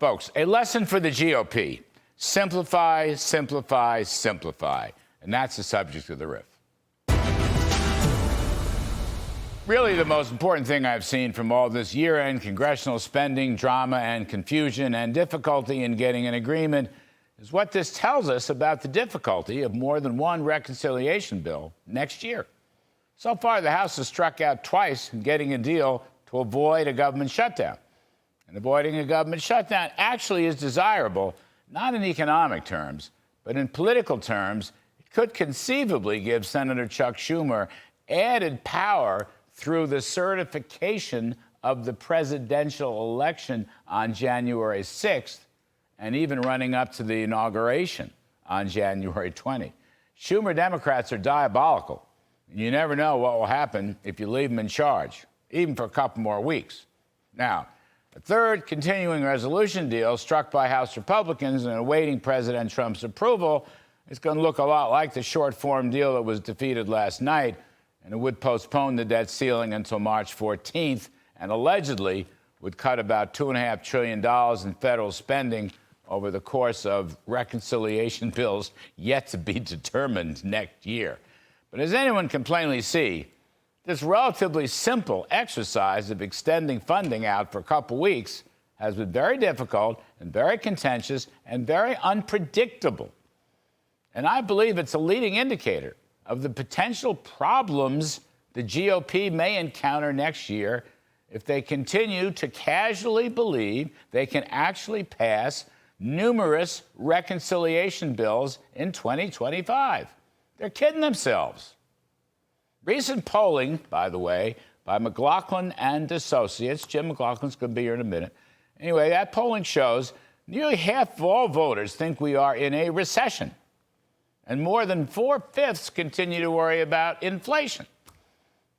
Folks, a lesson for the GOP. Simplify, simplify, simplify. And that's the subject of the riff. Really, the most important thing I've seen from all this year-end congressional spending, drama, and confusion and difficulty in getting an agreement is what this tells us about the difficulty of more than one reconciliation bill next year. So far, the House has struck out twice in getting a deal to avoid a government shutdown. And avoiding a government shutdown actually is desirable, not in economic terms, but in political terms. It could conceivably give Senator Chuck Schumer added power through the certification of the presidential election on January 6th and even running up to the inauguration on January 20. Schumer Democrats are diabolical. You never know what will happen if you leave them in charge, even for a couple more weeks. Now, a third continuing resolution deal struck by House Republicans and awaiting President Trump's approval is going to look a lot like the short-form deal that was defeated last night, and it would postpone the debt ceiling until March 14th and allegedly would cut about $2.5 trillion in federal spending over the course of reconciliation bills yet to be determined next year. But as anyone can plainly see, this relatively simple exercise of extending funding out for a couple weeks has been very difficult and very contentious and very unpredictable. And I believe it's a leading indicator of the potential problems the GOP may encounter next year if they continue to casually believe they can actually pass numerous reconciliation bills in 2025. They're kidding themselves. Recent polling, by the way, by McLaughlin and Associates, Jim McLaughlin's going to be here in a minute. Anyway, that polling shows nearly half of all voters think we are in a recession, and more than 4/5 continue to worry about inflation.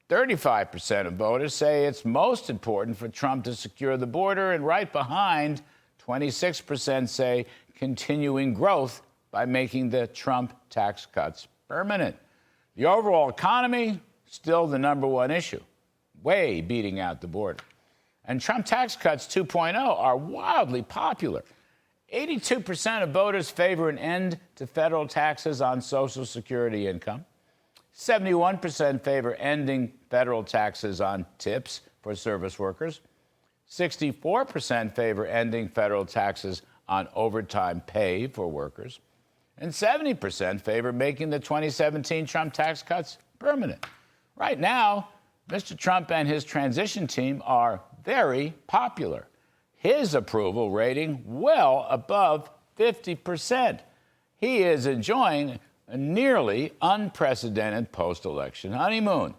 35% of voters say it's most important for Trump to secure the border, and right behind, 26% say continuing growth by making the Trump tax cuts permanent. The overall economy, still the number one issue, way beating out the border. And Trump tax cuts 2.0 are wildly popular. 82% of voters favor an end to federal taxes on Social Security income. 71% favor ending federal taxes on tips for service workers. 64% favor ending federal taxes on overtime pay for workers. And 70% favor making the 2017 Trump tax cuts permanent. Right now, Mr. Trump and his transition team are very popular. His approval rating well above 50%. He is enjoying a nearly unprecedented post-election honeymoon.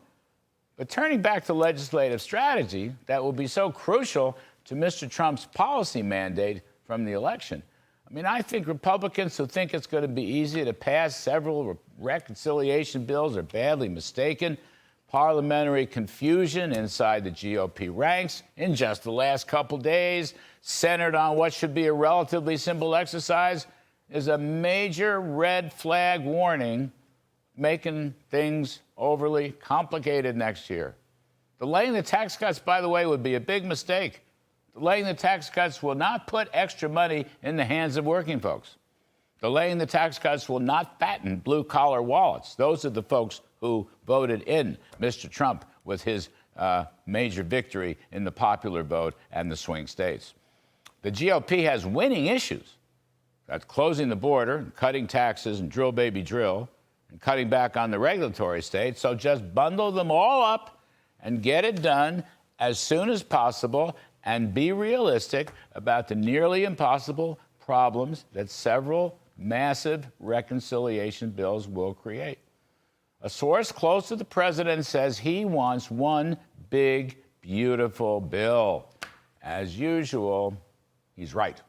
But turning back to legislative strategy that will be so crucial to Mr. Trump's policy mandate from the election, I think Republicans who think it's going to be easy to pass several reconciliation bills are badly mistaken. Parliamentary confusion inside the GOP ranks in just the last couple days, centered on what should be a relatively simple exercise, is a major red flag warning, making things overly complicated next year. Delaying the tax cuts, by the way, would be a big mistake. Delaying the tax cuts will not put extra money in the hands of working folks. Delaying the tax cuts will not fatten blue-collar wallets. Those are the folks who voted in Mr. Trump with his major victory in the popular vote and the swing states. The GOP has winning issues. That's closing the border, cutting taxes, and drill, baby, drill, and cutting back on the regulatory state. So just bundle them all up and get it done as soon as possible, and be realistic about the nearly impossible problems that several massive reconciliation bills will create. A source close to the president says he wants one big, beautiful bill. As usual, he's right.